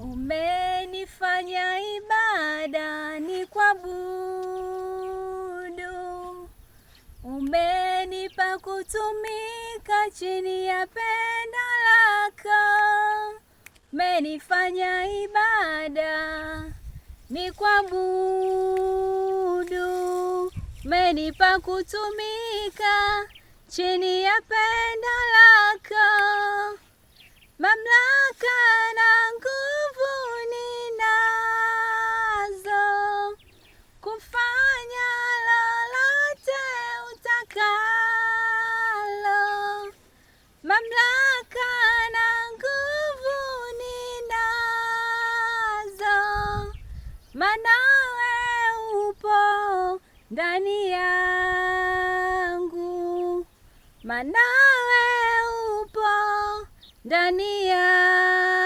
Umenifanya ibada ni kuabudu, umenipa kutumika chini ya pendo lako. Umenifanya ibada ni kuabudu, umenipa kutumika chini ya pendo lako. Mamlaka na nguvu ninazo, kufanya lolote utakalo. Mamlaka na nguvu ninazo, maana wewe upo ndani yangu, maana wewe upo ndani yangu.